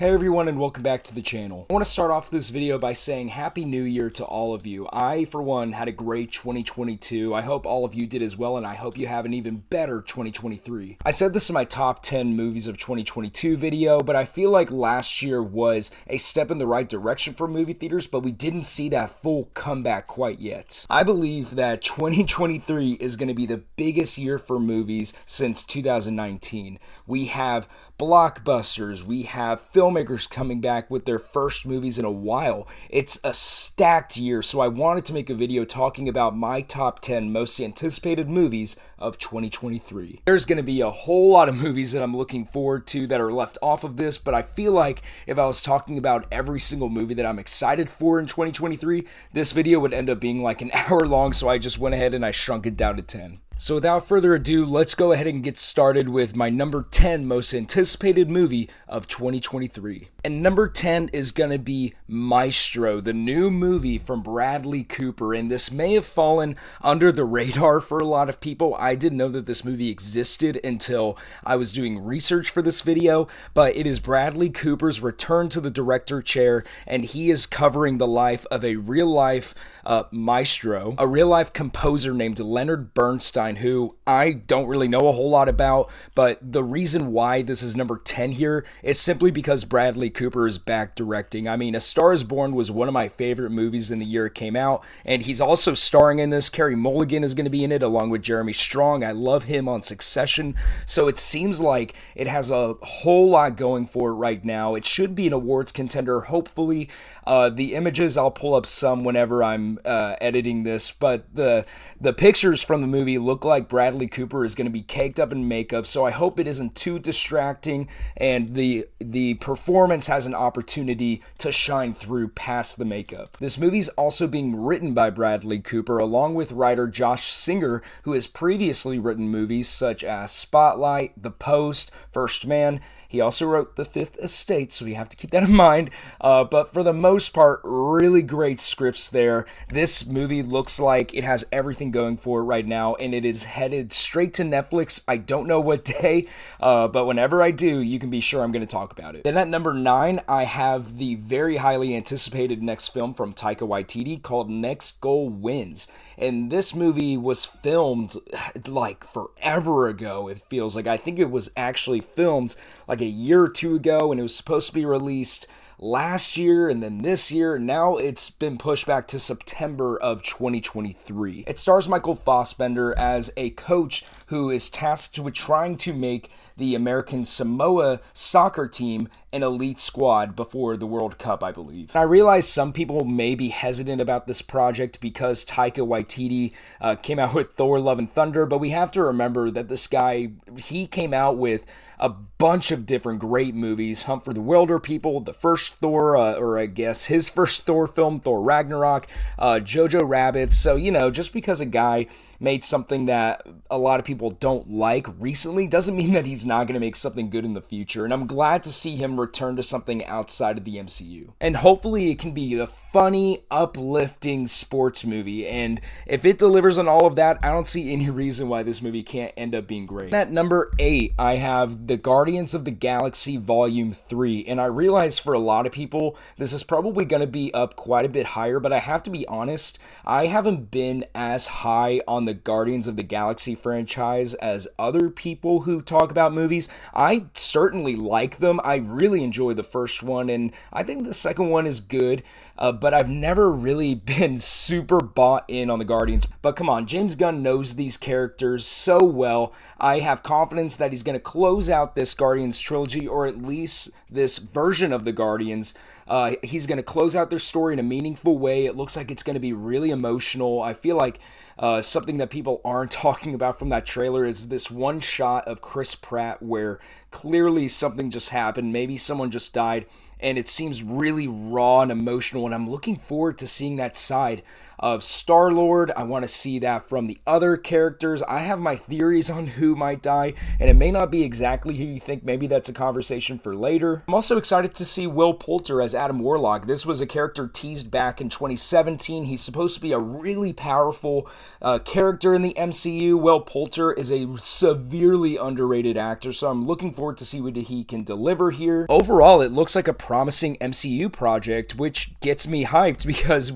Hey everyone, and welcome back to the channel. I want to start off this video by saying Happy New Year to all of you. I, for one, had a great 2022. I hope all of you did as well, and I hope you have an even better 2023. I said this in my top 10 movies of 2022 video, but I feel like last year was a step in the right direction for movie theaters, but we didn't see that full comeback quite yet. I believe that 2023 is going to be the biggest year for movies since 2019. We have blockbusters, we have filmmakers coming back with their first movies in a while. It's a stacked year, so I wanted to make a video talking about my top 10 most anticipated movies of 2023. There's going to be a whole lot of movies that I'm looking forward to that are left off of this, but I feel like if I was talking about every single movie that I'm excited for in 2023, this video would end up being like an hour long, so I just went ahead and I shrunk it down to 10. So without further ado, let's go ahead and get started with my number 10 most anticipated movie of 2023. And number 10 is going to be Maestro, the new movie from Bradley Cooper. And this may have fallen under the radar for a lot of people. I didn't know that this movie existed until I was doing research for this video. But it is Bradley Cooper's return to the director chair, and he is covering the life of a real-life maestro, a real-life composer named Leonard Bernstein, who I don't really know a whole lot about, but the reason why this is number 10 here is simply because Bradley Cooper is back directing. I mean, A Star is Born was one of my favorite movies in the year it came out, and he's also starring in this. Carey Mulligan is going to be in it along with Jeremy Strong. I love him on Succession, so it seems like it has a whole lot going for it right now. It should be an awards contender, hopefully. The images, I'll pull up some whenever I'm editing this, but the pictures from the movie look like Bradley Cooper is going to be caked up in makeup, so I hope it isn't too distracting and the performance has an opportunity to shine through past the makeup. This movie's also being written by Bradley Cooper along with writer Josh Singer, who has previously written movies such as Spotlight, The Post, First Man. He also wrote The Fifth Estate, so we have to keep that in mind. But for the most part, really great scripts there. This movie looks like it has everything going for it right now, and it is headed straight to Netflix. I don't know what day, but whenever I do, you can be sure I'm going to talk about it. Then at number 9, I have the very highly anticipated next film from Taika Waititi called Next Goal Wins. And this movie was filmed like forever ago, it feels like. I think it was actually filmed like a year or two ago, and it was supposed to be released last year and then this year. Now it's been pushed back to September of 2023. It stars Michael Fassbender as a coach who is tasked with trying to make the American Samoa soccer team an elite squad before the World Cup, I believe. I realize some people may be hesitant about this project because Taika Waititi came out with Thor: Love and Thunder, but we have to remember that this guy, he came out with a bunch of different great movies. Hunt for the Wilder People, the first Thor, or I guess his first Thor film, Thor Ragnarok, Jojo Rabbit. So, you know, just because a guy made something that a lot of people don't like recently doesn't mean that he's not going to make something good in the future. And I'm glad to see him return to something outside of the MCU. And hopefully it can be a funny, uplifting sports movie. And if it delivers on all of that, I don't see any reason why this movie can't end up being great. At number 8, I have The Guardians of the Galaxy Volume 3. And I realize for a lot of people, this is probably going to be up quite a bit higher, but I have to be honest, I haven't been as high on the Guardians of the Galaxy franchise as other people who talk about movies. I certainly like them. I really enjoy the first one, and I think the second one is good, but I've never really been super bought in on the Guardians. But come on, James Gunn knows these characters so well. I have confidence that he's going to close out this Guardians trilogy, or at least this version of the Guardians. He's going to close out their story in a meaningful way. It looks like it's going to be really emotional. I feel like something that people aren't talking about from that trailer is this one shot of Chris Pratt where clearly something just happened. Maybe someone just died, and it seems really raw and emotional, and I'm looking forward to seeing that side of Star-Lord. I want to see that from the other characters. I have my theories on who might die, and it may not be exactly who you think. Maybe that's a conversation for later. I'm also excited to see Will Poulter as Adam Warlock. This was a character teased back in 2017. He's supposed to be a really powerful character in the MCU. Will Poulter is a severely underrated actor, so I'm looking forward to see what he can deliver here. Overall, it looks like a promising MCU project, which gets me hyped because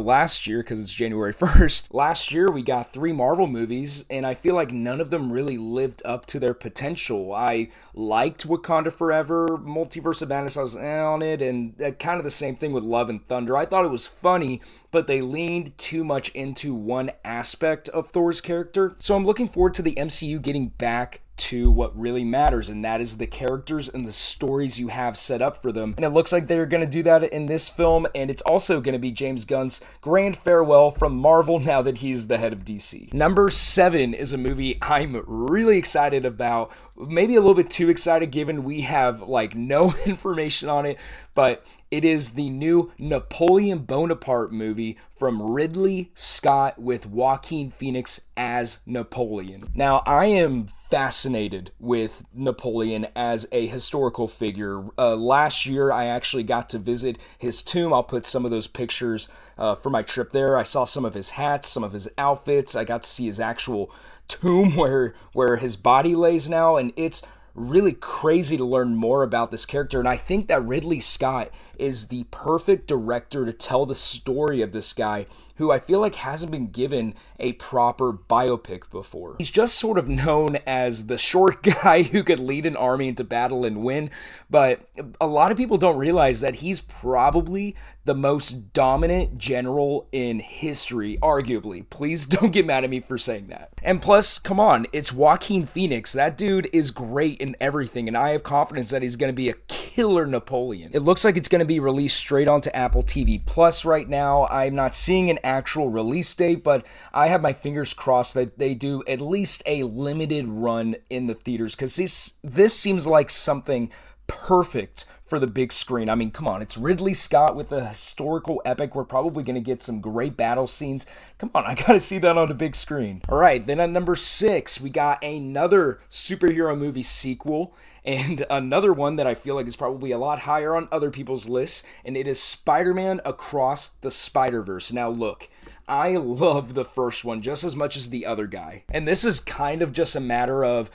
last year, because it's January 1st, last year we got 3 Marvel movies, and I feel like none of them really lived up to their potential. I liked Wakanda Forever, Multiverse of Madness, I was on it, and kind of the same thing with Love and Thunder. I thought it was funny, but they leaned too much into one aspect of Thor's character. So I'm looking forward to the MCU getting back to what really matters, and that is the characters and the stories you have set up for them. And it looks like they're going to do that in this film, and it's also going to be James Gunn's grand farewell from Marvel now that he's the head of DC. Number 7 is a movie I'm really excited about, maybe a little bit too excited given we have no information on it, but it is the new Napoleon Bonaparte movie from Ridley Scott with Joaquin Phoenix as Napoleon. Now, I am fascinated with Napoleon as a historical figure. Last year, I actually got to visit his tomb. I'll put some of those pictures for my trip there. I saw some of his hats, some of his outfits. I got to see his actual tomb where his body lays now, and it's really crazy to learn more about this character. And I think that Ridley Scott is the perfect director to tell the story of this guy who I feel like hasn't been given a proper biopic before. He's just sort of known as the short guy who could lead an army into battle and win, but a lot of people don't realize that he's probably the most dominant general in history, arguably. Please don't get mad at me for saying that. And plus, come on, it's Joaquin Phoenix. That dude is great in everything, and I have confidence that he's going to be a killer Napoleon. It looks like it's going to be released straight onto Apple TV Plus right now. I'm not seeing an actual release date, but I have my fingers crossed that they do at least a limited run in the theaters, because this seems like something perfect for the big screen. I mean, come on, it's Ridley Scott with a historical epic. We're probably going to get some great battle scenes. Come on, I gotta see that on the big screen. All right, then at number 6, we got another superhero movie sequel, and another one that I feel like is probably a lot higher on other people's lists, and it is Spider-Man Across the Spider-Verse. Now look, I love the first one just as much as the other guy, and this is kind of just a matter of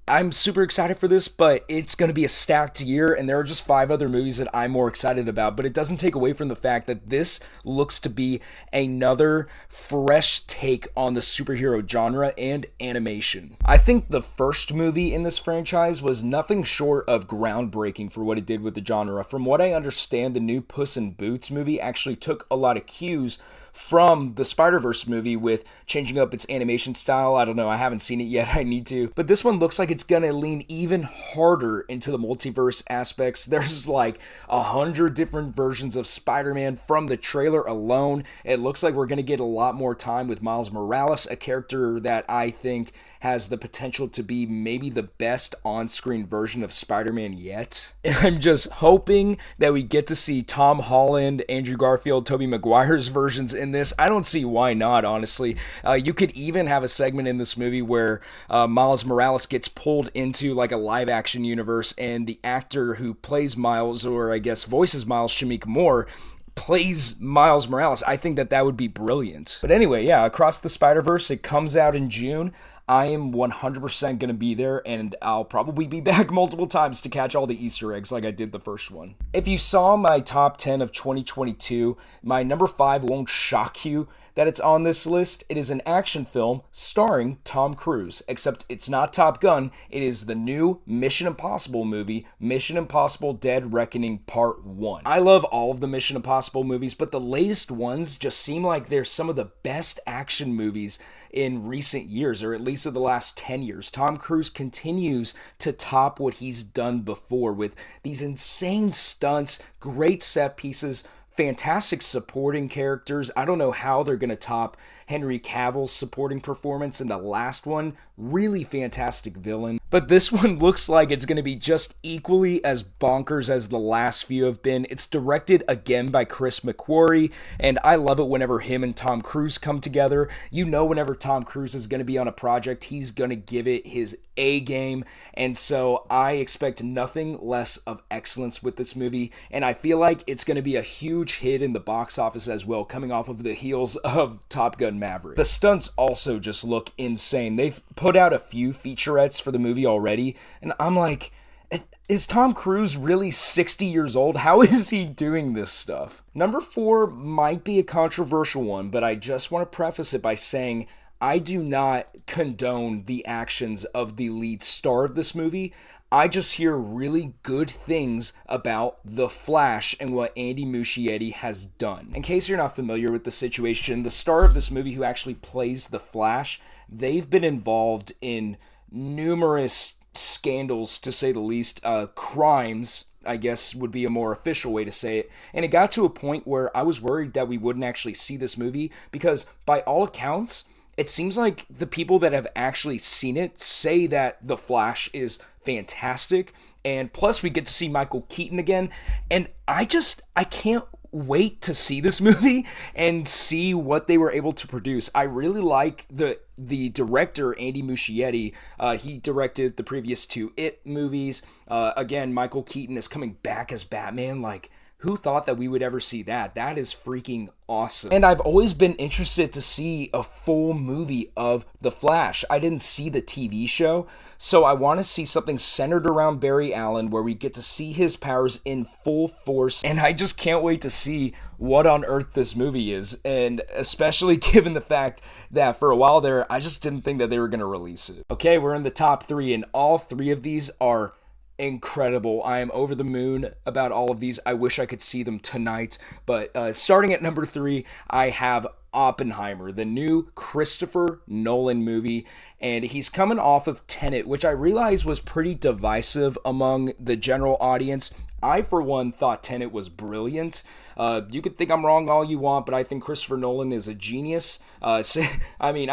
I'm super excited for this, but it's going to be a stacked year, and there are just 5 other movies that I'm more excited about, but it doesn't take away from the fact that this looks to be another fresh take on the superhero genre and animation. I think the first movie in this franchise was nothing short of groundbreaking for what it did with the genre. From what I understand, the new Puss in Boots movie actually took a lot of cues from the Spider-Verse movie with changing up its animation style. I don't know, I haven't seen it yet, I need to. But this one looks like it's gonna lean even harder into the multiverse aspects. There's 100 different versions of Spider-Man from the trailer alone. It looks like we're gonna get a lot more time with Miles Morales, a character that I think has the potential to be maybe the best on-screen version of Spider-Man yet. And I'm just hoping that we get to see Tom Holland, Andrew Garfield, Tobey Maguire's versions in this. I don't see why not, honestly. You could even have a segment in this movie where Miles Morales gets pulled into a live action universe, and the actor who plays Miles, or I guess voices Miles, Shamik Moore, plays Miles Morales. I think that would be brilliant. But anyway, yeah, Across the Spider-Verse, it comes out in June. I am 100% going to be there, and I'll probably be back multiple times to catch all the Easter eggs like I did the first one. If you saw my top 10 of 2022, my number 5 won't shock you that it's on this list. It is an action film starring Tom Cruise, except it's not Top Gun. It is the new Mission Impossible movie, Mission Impossible Dead Reckoning Part 1. I love all of the Mission Impossible movies, but the latest ones just seem like they're some of the best action movies in recent years, or at least of the last 10 years. Tom Cruise continues to top what he's done before with these insane stunts, great set pieces, fantastic supporting characters. I don't know how they're going to top Henry Cavill's supporting performance in the last one. Really fantastic villain. But this one looks like it's going to be just equally as bonkers as the last few have been. It's directed again by Chris McQuarrie, and I love it whenever him and Tom Cruise come together. You know, whenever Tom Cruise is going to be on a project, he's going to give it his A game, and so I expect nothing less of excellence with this movie, and I feel like it's going to be a huge huge hit in the box office as well, coming off of the heels of Top Gun Maverick. The stunts also just look insane. They've put out a few featurettes for the movie already, and I'm like, is Tom Cruise really 60 years old? How is he doing this stuff? Number 4 might be a controversial one, but I just want to preface it by saying I do not condone the actions of the lead star of this movie. I just hear really good things about The Flash and what Andy Muschietti has done. In case you're not familiar with the situation, the star of this movie who actually plays The Flash, they've been involved in numerous scandals, to say the least, crimes, I guess would be a more official way to say it. And it got to a point where I was worried that we wouldn't actually see this movie because by all accounts, it seems like the people that have actually seen it say that The Flash is fantastic. And plus we get to see Michael Keaton again. And I can't wait to see this movie and see what they were able to produce. I really like the director, Andy Muschietti. He directed the previous 2 It movies. Again, Michael Keaton is coming back as Batman. Like, who thought that we would ever see that? That is freaking awesome. And I've always been interested to see a full movie of The Flash. I didn't see the TV show, so I want to see something centered around Barry Allen where we get to see his powers in full force. And I just can't wait to see what on earth this movie is. And especially given the fact that for a while there, I just didn't think that they were going to release it. Okay, we're in the top 3, and all 3 of these are incredible. I am over the moon about all of these. I wish I could see them tonight. But starting at number 3, I have Oppenheimer, the new Christopher Nolan movie, and he's coming off of Tenet, which I realized was pretty divisive among the general audience. I, for one, thought Tenet was brilliant. You could think I'm wrong all you want, but I think Christopher Nolan is a genius. I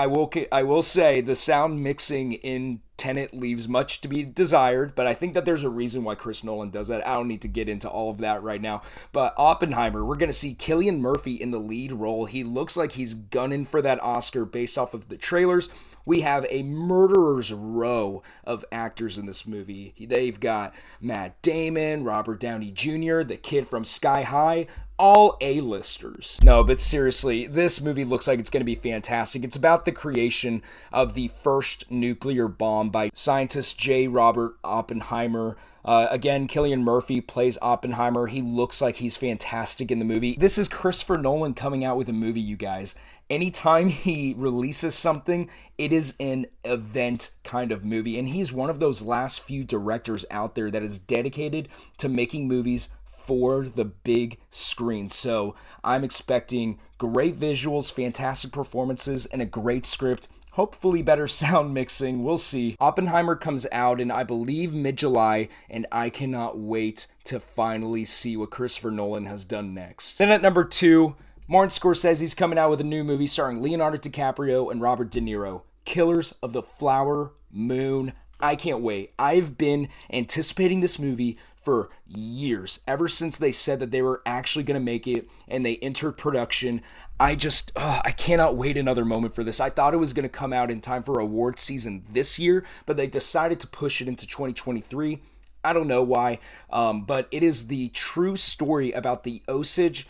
will say the sound mixing in Tenet leaves much to be desired, but I think that there's a reason why Chris Nolan does that. I don't need to get into all of that right now. But Oppenheimer, we're going to see Cillian Murphy in the lead role. He looks like he's gunning for that Oscar based off of the trailers. We have a murderer's row of actors in this movie. They've got Matt Damon, Robert Downey Jr., the kid from Sky High, all A-listers. No, but seriously, this movie looks like it's going to be fantastic. It's about the creation of the first nuclear bomb by scientist J. Robert Oppenheimer. Again, Cillian Murphy plays Oppenheimer. He looks like he's fantastic in the movie. This is Christopher Nolan coming out with a movie, you guys. Anytime he releases something, it is an event kind of movie. And he's one of those last few directors out there that is dedicated to making movies for the big screen. So I'm expecting great visuals, fantastic performances, and a great script. Hopefully better sound mixing. We'll see. Oppenheimer comes out in, I believe, mid-July, and I cannot wait to finally see what Christopher Nolan has done next. Then at number 2, Martin Scorsese's coming out with a new movie starring Leonardo DiCaprio and Robert De Niro, Killers of the Flower Moon. I can't wait. I've been anticipating this movie for years, ever since they said that they were actually going to make it and they entered production. I cannot wait another moment for this. I thought it was going to come out in time for award season this year, but they decided to push it into 2023. I don't know why, but it is the true story about the Osage,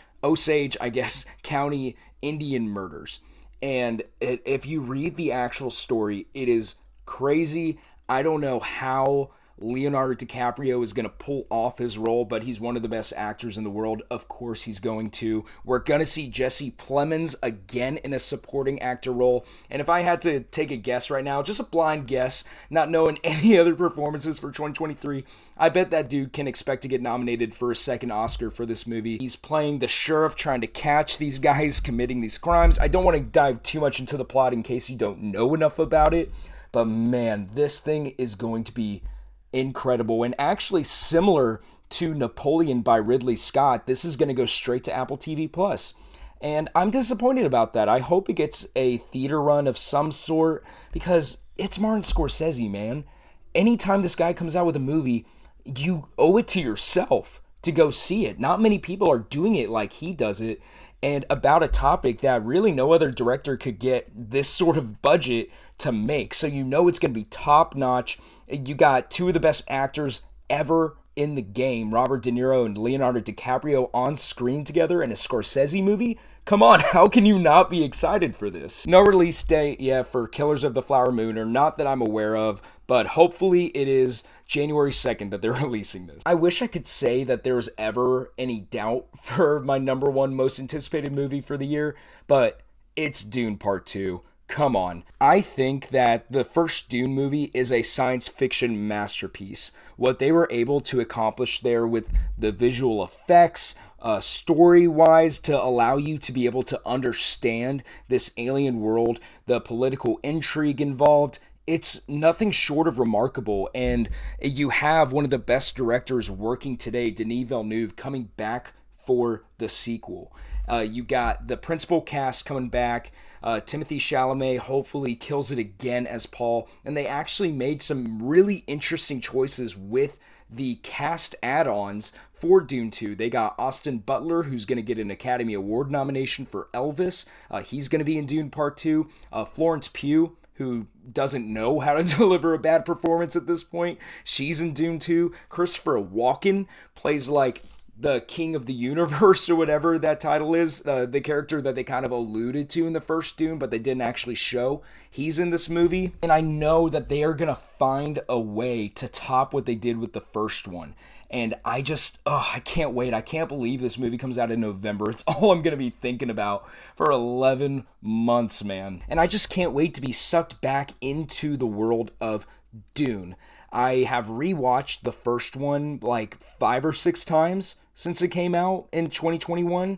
I guess, County Indian murders. And if you read the actual story, it is crazy. I don't know how Leonardo DiCaprio is going to pull off his role, but he's one of the best actors in the world. Of course he's going to. We're going to see Jesse Plemons again in a supporting actor role. And if I had to take a guess right now, just a blind guess, not knowing any other performances for 2023, I bet that dude can expect to get nominated for a second Oscar for this movie. He's playing the sheriff trying to catch these guys committing these crimes. I don't want to dive too much into the plot in case you don't know enough about it, but man, this thing is going to be incredible and actually similar to Napoleon by Ridley Scott. This is going to go straight to Apple TV Plus. And I'm disappointed about that. I hope it gets a theater run of some sort because it's Martin Scorsese, man. Anytime this guy comes out with a movie, you owe it to yourself to go see it. Not many people are doing it like he does it, and about a topic that really no other director could get this sort of budget to make. So you know it's going to be top notch. You got two of the best actors ever in the game, Robert De Niro and Leonardo DiCaprio on screen together in a Scorsese movie. Come on, how can you not be excited for this? No release date yet for Killers of the Flower Moon, or not that I'm aware of, but hopefully it is January 2nd that they're releasing this. I wish I could say that there was ever any doubt for my number one most anticipated movie for the year, but it's Dune Part 2. Come on. I think that the first Dune movie is a science fiction masterpiece. What they were able to accomplish there with the visual effects, story-wise, to allow you to be able to understand this alien world, the political intrigue involved, it's nothing short of remarkable. And you have one of the best directors working today, Denis Villeneuve, coming back for the sequel. You got the principal cast coming back. Timothée Chalamet hopefully kills it again as Paul. And they actually made some really interesting choices with the cast add-ons for Dune 2. They got Austin Butler, who's going to get an Academy Award nomination for Elvis. He's going to be in Dune Part 2. Florence Pugh, who doesn't know how to deliver a bad performance at this point, she's in Dune 2. Christopher Walken plays like the king of the universe, or whatever that title is, the character that they kind of alluded to in the first Dune, but they didn't actually show. He's in this movie, and I know that they are going to find a way to top what they did with the first one. And I can't wait. I can't believe this movie comes out in November. It's all I'm going to be thinking about for 11 months, man. And I just can't wait to be sucked back into the world of Dune. I have rewatched the first one like 5 or 6 times since it came out in 2021.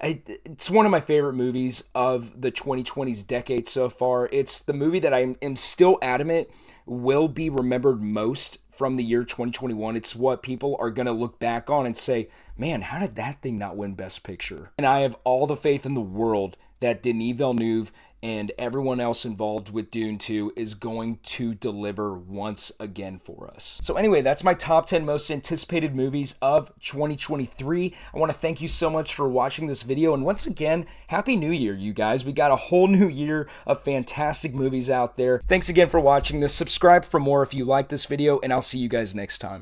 It's one of my favorite movies of the 2020s decade so far. It's the movie that I am still adamant will be remembered most from the year 2021. It's what people are going to look back on and say, man, how did that thing not win Best Picture? And I have all the faith in the world that Denis Villeneuve and everyone else involved with Dune 2 is going to deliver once again for us. So anyway, that's my top 10 most anticipated movies of 2023. I want to thank you so much for watching this video. And once again, Happy New Year, you guys. We got a whole new year of fantastic movies out there. Thanks again for watching this. Subscribe for more if you like this video, and I'll see you guys next time.